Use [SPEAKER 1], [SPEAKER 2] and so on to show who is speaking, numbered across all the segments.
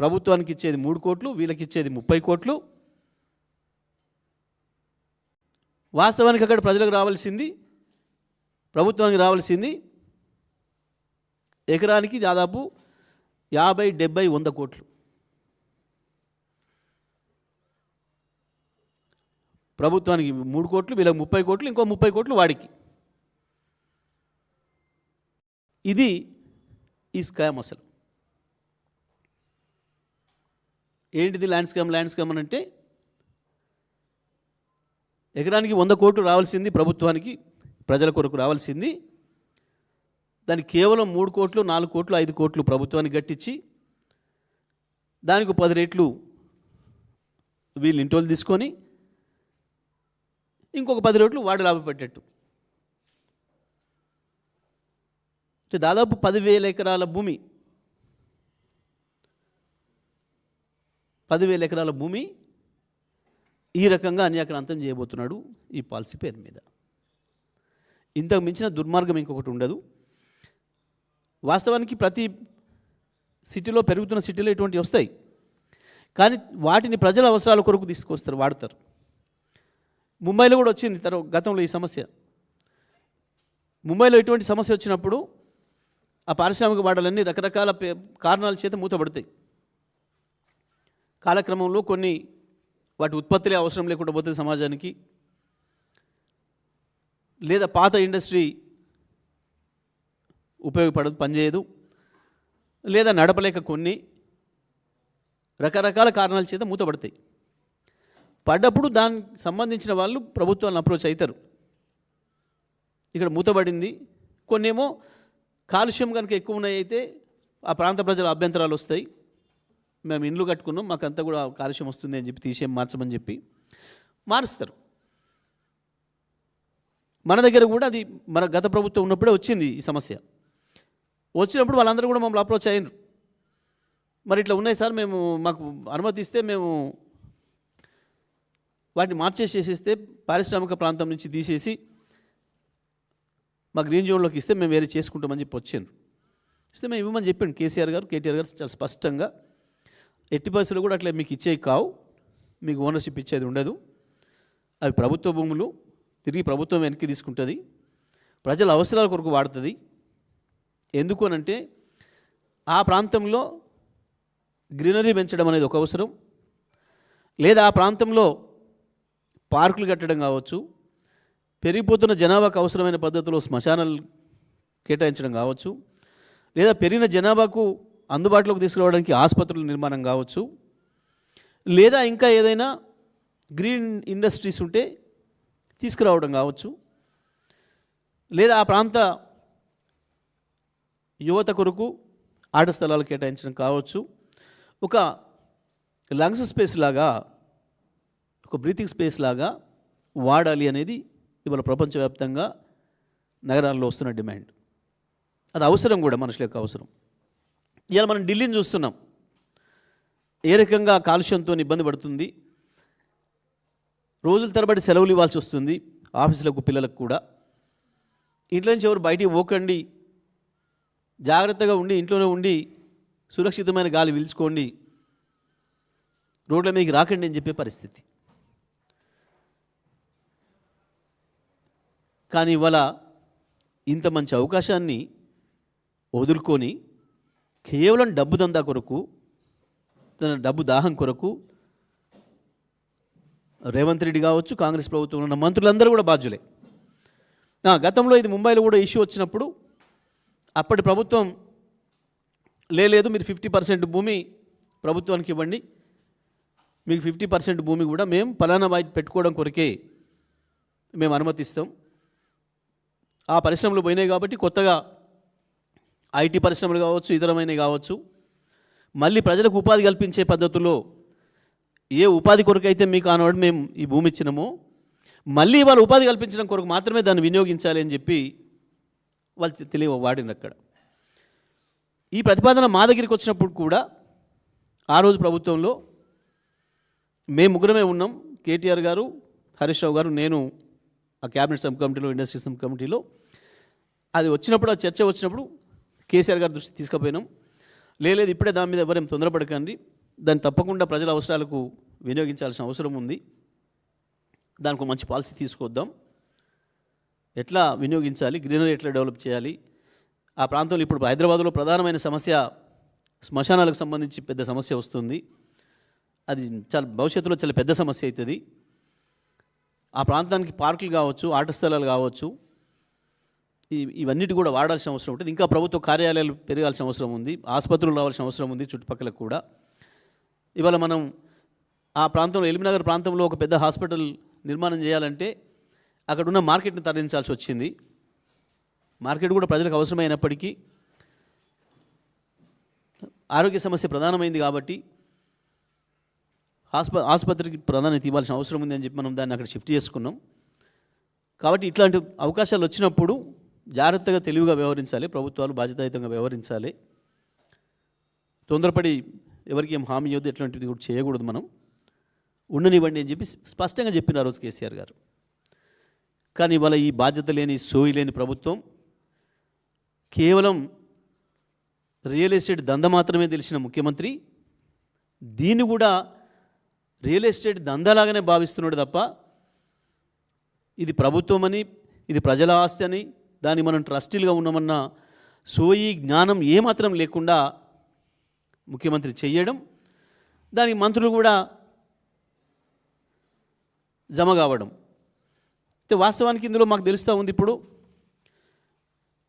[SPEAKER 1] ప్రభుత్వానికి ఇచ్చేది 3 కోట్లు, వీళ్ళకి ఇచ్చేది 30 కోట్లు. వాస్తవానికి అక్కడ ప్రజలకు రావాల్సింది, ప్రభుత్వానికి రావాల్సింది ఎకరానికి దాదాపు 50, 70, 100 కోట్లు. ప్రభుత్వానికి 3 కోట్లు, వీళ్ళకి 30 కోట్లు, ఇంకో 30 కోట్లు వాడికి. ఇది ఈ స్కామ్. అసలు ఏంటిది ల్యాండ్ స్కామ్ అని అంటే, ఎకరానికి 100 కోట్లు రావాల్సింది ప్రభుత్వానికి, ప్రజల కొరకు రావాల్సింది, దానికి కేవలం 3 కోట్లు, 4 కోట్లు, 5 కోట్లు ప్రభుత్వానికి గట్టించి, దానికి 10 రెట్లు వీళ్ళు ఇంటోళ్ళు తీసుకొని ఇంకొక 10 రెట్లు వాడు లాభం పెట్టేట్టు. అంటే దాదాపు 10,000 ఎకరాల భూమి, 10,000 ఎకరాల భూమి ఈ రకంగా అన్యాక్రాంతం చేయబోతున్నాడు ఈ పాలసీ పేరు మీద. ఇంతకు మించిన దుర్మార్గం ఇంకొకటి ఉండదు. వాస్తవానికి ప్రతి సిటీలో, పెరుగుతున్న సిటీలో ఇటువంటివి వస్తాయి, కానీ వాటిని ప్రజల అవసరాల కొరకు తీసుకొస్తారు, వాడతారు. ముంబైలో కూడా వచ్చింది గతంలో ఈ సమస్య. ముంబైలో ఇటువంటి సమస్య వచ్చినప్పుడు ఆ పారిశ్రామిక వాడలన్నీ రకరకాల కారణాల చేత మూతపడతాయి. కాలక్రమంలో కొన్ని వాటి ఉత్పత్తులే అవసరం లేకుండా పోతుంది సమాజానికి, లేదా పాత ఇండస్ట్రీ ఉపయోగపడదు, పనిచేయదు, లేదా నడపలేక కొన్ని రకరకాల కారణాల చేత మూతపడతాయి. పడ్డప్పుడు దానికి సంబంధించిన వాళ్ళు ప్రభుత్వాన్ని అప్రోచ్ అవుతారు. ఇక్కడ మూతపడింది, కొన్నేమో కాలుష్యం కనుక ఎక్కువ ఉన్నాయి అయితే ఆ ప్రాంత ప్రజల అభ్యంతరాలు వస్తాయి, మేము ఇండ్లు కట్టుకున్నాం మాకంతా కూడా కాలుష్యం వస్తుంది అని చెప్పి తీసేం మార్చమని చెప్పి మారుస్తారు. మన దగ్గర కూడా అది మన గత ప్రభుత్వం ఉన్నప్పుడే వచ్చింది ఈ సమస్య. వచ్చినప్పుడు వాళ్ళందరూ కూడా మమ్మల్ని అప్రోచ్ అయ్యారు. మరి ఇట్లా ఉన్నాయి సార్, మేము మాకు అనుమతి ఇస్తే మేము వాటిని మార్చేసేస్తే పారిశ్రామిక ప్రాంతం నుంచి తీసేసి మా గ్రీన్ జోన్లోకి ఇస్తే మేము వేరే చేసుకుంటామని చెప్పి వచ్చాను. ఇస్తే మేము ఇవ్వమని చెప్పాను కేటీఆర్ గారు చాలా స్పష్టంగా. ఎట్టి పరిస్థితులు కూడా అట్లా మీకు ఇచ్చేవి కావు, మీకు ఓనర్షిప్ ఇచ్చేది ఉండదు, అవి ప్రభుత్వ భూములు, తిరిగి ప్రభుత్వం వెనక్కి తీసుకుంటుంది, ప్రజల అవసరాల కొరకు వాడుతుంది. ఎందుకు అనంటే ఆ ప్రాంతంలో గ్రీనరీ పెంచడం అనేది ఒక అవసరం, లేదా ఆ ప్రాంతంలో పార్కులు కట్టడం కావచ్చు, పెరిగిపోతున్న జనాభాకు అవసరమైన పద్ధతిలో శ్మశానాలు కేటాయించడం కావచ్చు, లేదా పెరిగిన జనాభాకు అందుబాటులోకి తీసుకురావడానికి ఆసుపత్రుల నిర్మాణం కావచ్చు, లేదా ఇంకా ఏదైనా గ్రీన్ ఇండస్ట్రీస్ ఉంటే తీసుకురావడం కావచ్చు, లేదా ఆ ప్రాంత యువత కొరకు ఆట స్థలాలు కేటాయించడం కావచ్చు. ఒక లంగ్స్ స్పేస్ లాగా, ఒక బ్రీతింగ్ స్పేస్ లాగా వాడాలి అనేది ఇవాళ ప్రపంచవ్యాప్తంగా నగరాల్లో వస్తున్న డిమాండ్. అది అవసరం కూడా, మనుషుల యొక్క అవసరం. ఇవాళ మనం ఢిల్లీని చూస్తున్నాం, ఏ రకంగా కాలుష్యంతో ఇబ్బంది పడుతుంది. రోజుల తరబడి సెలవులు ఇవ్వాల్సి వస్తుంది ఆఫీసులకు, పిల్లలకు కూడా. ఇంట్లో నుంచి ఎవరు బయటికి పోకండి, జాగ్రత్తగా ఉండి ఇంట్లోనే ఉండి సురక్షితమైన గాలి పీల్చుకోండి, రోడ్ల మీదకి రాకండి అని చెప్పే పరిస్థితి. కానీ ఇవాళ ఇంత మంచి అవకాశాన్ని వదులుకొని కేవలం డబ్బు దందా కొరకు, తన డబ్బు దాహం కొరకు రేవంత్ రెడ్డి కావచ్చు, కాంగ్రెస్ ప్రభుత్వంలో ఉన్న మంత్రులందరూ కూడా బాధ్యులే. గతంలో ఇది ముంబైలో కూడా ఇష్యూ వచ్చినప్పుడు అప్పటి ప్రభుత్వం లేదు, మీరు 50% భూమి ప్రభుత్వానికి ఇవ్వండి, మీకు 50% భూమి కూడా మేము ఫలానా వాటి పెట్టుకోవడం కొరకే మేము అనుమతిస్తాం. ఆ పరిశ్రమలు పోయినాయి కాబట్టి కొత్తగా ఐటీ పరిశ్రమలు కావచ్చు, ఇతరమైనవి కావచ్చు, మళ్ళీ ప్రజలకు ఉపాధి కల్పించే పద్ధతుల్లో ఏ ఉపాధి కొరకైతే మీకు ఆనాడు మేము ఈ భూమి ఇచ్చినామో మళ్ళీ వాళ్ళు ఉపాధి కల్పించడం కొరకు మాత్రమే దాన్ని వినియోగించాలి అని చెప్పి వాళ్ళు తెలియ వాడిన అక్కడ. ఈ ప్రతిపాదన మా దగ్గరికి వచ్చినప్పుడు కూడా ఆ రోజు ప్రభుత్వంలో మేము ముగ్గురమే ఉన్నాం, కేటీఆర్ గారు, హరీష్ రావు గారు, నేను ఆ క్యాబినెట్ సబ్ కమిటీలో, ఇండస్ట్రీ సబ్ కమిటీలో. అది వచ్చినప్పుడు, ఆ చర్చ వచ్చినప్పుడు కేసీఆర్ గారి దృష్టి తీసుకుపోయినాం. లేదు ఇప్పుడే దాని మీద ఎవరేం తొందరపడకండి, దాన్ని తప్పకుండా ప్రజల అవసరాలకు వినియోగించాల్సిన అవసరం ఉంది, దానికి మంచి పాలసీ తీసుకొద్దాం, ఎట్లా వినియోగించాలి, గ్రీనరీ ఎట్లా డెవలప్ చేయాలి. ఆ ప్రాంతంలో ఇప్పుడు హైదరాబాద్లో ప్రధానమైన సమస్య శ్మశానాలకు సంబంధించి పెద్ద సమస్య వస్తుంది. అది చాలా భవిష్యత్తులో చాలా పెద్ద సమస్య అవుతుంది. ఆ ప్రాంతానికి పార్కులు కావచ్చు, ఆట స్థలాలు కావచ్చు, ఇవన్నిటి కూడా వాడాల్సిన అవసరం ఉంటుంది. ఇంకా ప్రభుత్వ కార్యాలయాలు పెరగాల్సిన అవసరం ఉంది, ఆసుపత్రులు రావాల్సిన అవసరం ఉంది చుట్టుపక్కలకు కూడా. ఇవాళ మనం ఆ ప్రాంతంలో ఎల్బీనగర్ ప్రాంతంలో ఒక పెద్ద హాస్పిటల్ నిర్మాణం చేయాలంటే అక్కడ ఉన్న మార్కెట్ని తరలించాల్సి వచ్చింది. మార్కెట్ కూడా ప్రజలకు అవసరమైనప్పటికీ ఆరోగ్య సమస్య ప్రధానమైంది కాబట్టి ఆసుపత్రికి ప్రాధాన్యత ఇవ్వాల్సిన అవసరం ఉంది అని చెప్పి మనం దాన్ని అక్కడ షిఫ్ట్ చేసుకున్నాం. కాబట్టి ఇట్లాంటి అవకాశాలు వచ్చినప్పుడు జాగ్రత్తగా తెలివిగా వ్యవహరించాలి, ప్రభుత్వాలు బాధ్యతాయుతంగా వ్యవహరించాలి. తొందరపడి ఎవరికి ఏం హామీ ఇవ్వద్దు, ఎట్లాంటిది కూడా చేయకూడదు. మనం ఉండనివ్వండి అని చెప్పి స్పష్టంగా చెప్పిన ఆ రోజు కేసీఆర్ గారు. కానీ ఇవాళ ఈ బాధ్యత లేని, సోయి లేని ప్రభుత్వం కేవలం రియల్ ఎస్టేట్ దంద మాత్రమే తెలిసిన ముఖ్యమంత్రి దీన్ని కూడా రియల్ ఎస్టేట్ దందాలాగానే భావిస్తున్నాడు తప్ప ఇది ప్రభుత్వం అని, ఇది ప్రజల ఆస్తి అని, దాన్ని మనం ట్రస్టీలుగా ఉన్నామన్న సోయి జ్ఞానం ఏమాత్రం లేకుండా ముఖ్యమంత్రి చెయ్యడం, దానికి మంత్రులు కూడా జమ కావడం. అయితే వాస్తవానికి ఇందులో మాకు తెలుస్తూ ఉంది, ఇప్పుడు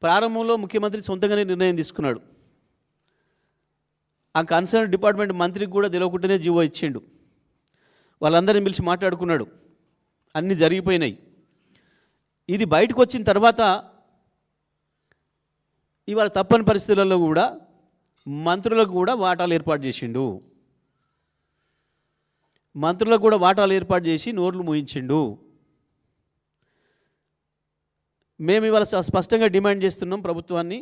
[SPEAKER 1] ప్రారంభంలో ముఖ్యమంత్రి సొంతంగానే నిర్ణయం తీసుకున్నాడు. ఆ కన్సర్న్ డిపార్ట్మెంట్ మంత్రికి కూడా తెలియకుండానే జీవో ఇచ్చిండు. వాళ్ళందరినీ పిలిచి మాట్లాడుకున్నాడు, అన్నీ జరిగిపోయినాయి. ఇది బయటకు వచ్చిన తర్వాత ఇవాళ తప్పని పరిస్థితులలో కూడా మంత్రులకు కూడా వాటాలు ఏర్పాటు చేసిండు, మంత్రులకు కూడా వాటాలు ఏర్పాటు చేసి నోర్లు మూయించిండు. మేము ఇవాళ స్పష్టంగా డిమాండ్ చేస్తున్నాం ప్రభుత్వాన్ని,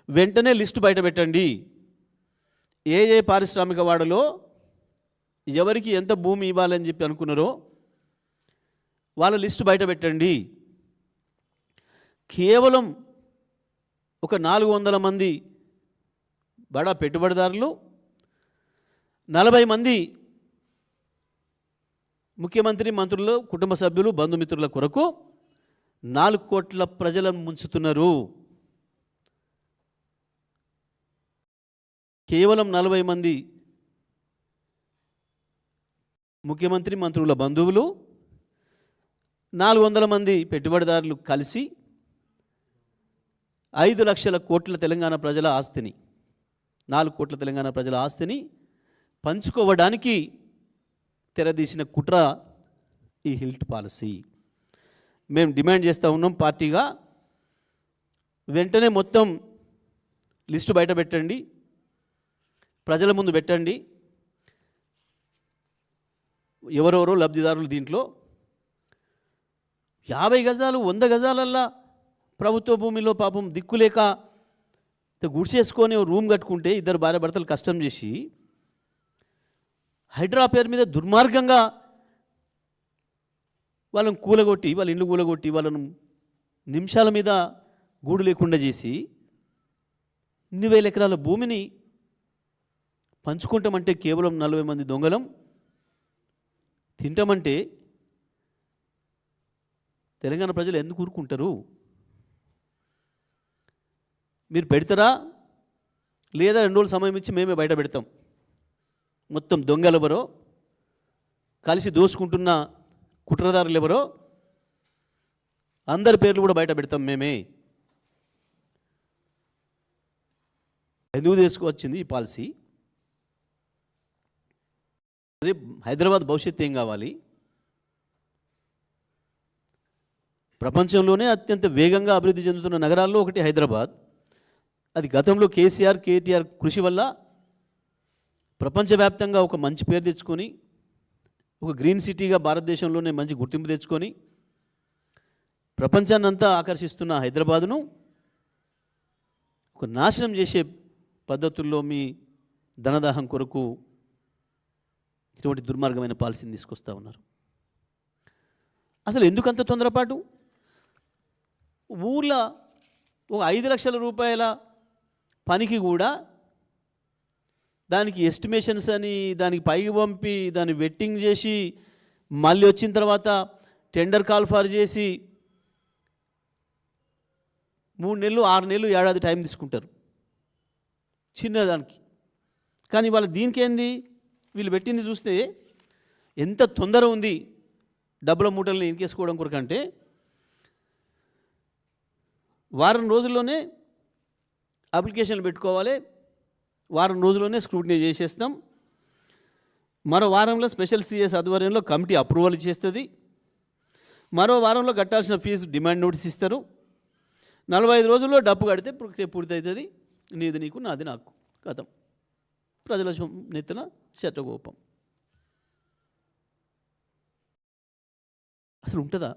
[SPEAKER 1] వెంటనే లిస్టు బయట పెట్టండి. ఏ ఏ పారిశ్రామిక వాడలో ఎవరికి ఎంత భూమి ఇవ్వాలని చెప్పి అనుకున్నారో వాళ్ళ లిస్టు బయట పెట్టండి. కేవలం ఒక 400 మంది బడా పెట్టుబడిదారులు, 40 మంది ముఖ్యమంత్రి, మంత్రులు, కుటుంబ సభ్యులు, బంధుమిత్రుల కొరకు 4 కోట్ల ప్రజలను ముంచుతున్నారు. కేవలం 40 మంది ముఖ్యమంత్రి, మంత్రుల బంధువులు, 400 మంది పెట్టుబడిదారులు కలిసి 5 లక్షల కోట్ల తెలంగాణ ప్రజల ఆస్తిని, 4 కోట్ల తెలంగాణ ప్రజల ఆస్తిని పంచుకోవడానికి తెరదీసిన కుట్ర ఈ హిల్ట్ పాలసీ. మేము డిమాండ్ చేస్తూ ఉన్నాం పార్టీగా, వెంటనే మొత్తం లిస్టు బయట పెట్టండి, ప్రజల ముందు పెట్టండి. ఎవరెవరో లబ్ధిదారులు దీంట్లో 50 గజాలు 100 గజాలల్లా ప్రభుత్వ భూమిలో పాపం దిక్కులేక గుడిసేసుకొని రూమ్ కట్టుకుంటే ఇద్దరు భార్య భర్తలు కష్టం చేసి హైడ్రా పేరు మీద దుర్మార్గంగా వాళ్ళని కూలగొట్టి, వాళ్ళ ఇల్లు కూలగొట్టి, వాళ్ళను నిమిషాల మీద గూడు లేకుండా చేసి 1,000 ఎకరాల భూమిని పంచుకుంటామంటే కేవలం 40 మంది దొంగలం తింటామంటే తెలంగాణ ప్రజలు ఎందుకు ఊరుకుంటారు? మీరు పెడతారా లేదా 2 రోజులు సమయం ఇచ్చి మేమే బయట పెడతాం. మొత్తం దొంగలు ఎవరో, కలిసి దోసుకుంటున్న కుట్రదారులు ఎవరో అందరి పేర్లు కూడా బయట పెడతాం మేమే. ఎందుకు తీసుకువచ్చింది ఈ పాలసీ? రేపు హైదరాబాద్ భవిష్యత్తు ఏం కావాలి? ప్రపంచంలోనే అత్యంత వేగంగా అభివృద్ధి చెందుతున్న నగరాల్లో ఒకటి హైదరాబాద్. అది గతంలో కేసీఆర్, కేటీఆర్ కృషి వల్ల ప్రపంచవ్యాప్తంగా ఒక మంచి పేరు తెచ్చుకొని, ఒక గ్రీన్ సిటీగా భారతదేశంలోనే మంచి గుర్తింపు తెచ్చుకొని ప్రపంచాన్నంతా ఆకర్షిస్తున్న హైదరాబాదును ఒక నాశనం చేసే పద్ధతుల్లో మీ ధనదాహం కొరకు ఇటువంటి దుర్మార్గమైన పాలసీని తీసుకొస్తూ ఉన్నారు. అసలు ఎందుకంత తొందరపాటు? ఊళ్ళో ఒక 5 లక్షల రూపాయల పనికి కూడా దానికి ఎస్టిమేషన్స్ అని దానికి పైకి పంపి దాన్ని వెట్టింగ్ చేసి మళ్ళీ వచ్చిన తర్వాత టెండర్ కాల్ ఫర్ చేసి 3 నెలలు 6 నెలలు ఏడాది టైం తీసుకుంటారు చిన్నదానికి. కానీ వాళ్ళ దీనికి ఏంది, వీళ్ళు పెట్టింది చూస్తే ఎంత తొందర ఉంది డబ్బుల మూటల్ని ఎన్కేసుకోవడం కొరకంటే వారం రోజుల్లోనే అప్లికేషన్లు పెట్టుకోవాలి, వారం రోజుల్లోనే స్క్రూటినీ చేసేస్తాం, మరో వారంలో స్పెషల్ సిఎస్ ఆధ్వర్యంలో కమిటీ అప్రూవల్ చేస్తుంది, మరో వారంలో కట్టాల్సిన ఫీజు డిమాండ్ నోటీస్ ఇస్తారు, 45 రోజుల్లో డబ్బు కడితే పూర్తవుతుంది, నీది నీకు నాది నాకు, కథం, ప్రజల నెత్తిన శతకోపం. అసలు ఉంటుందా?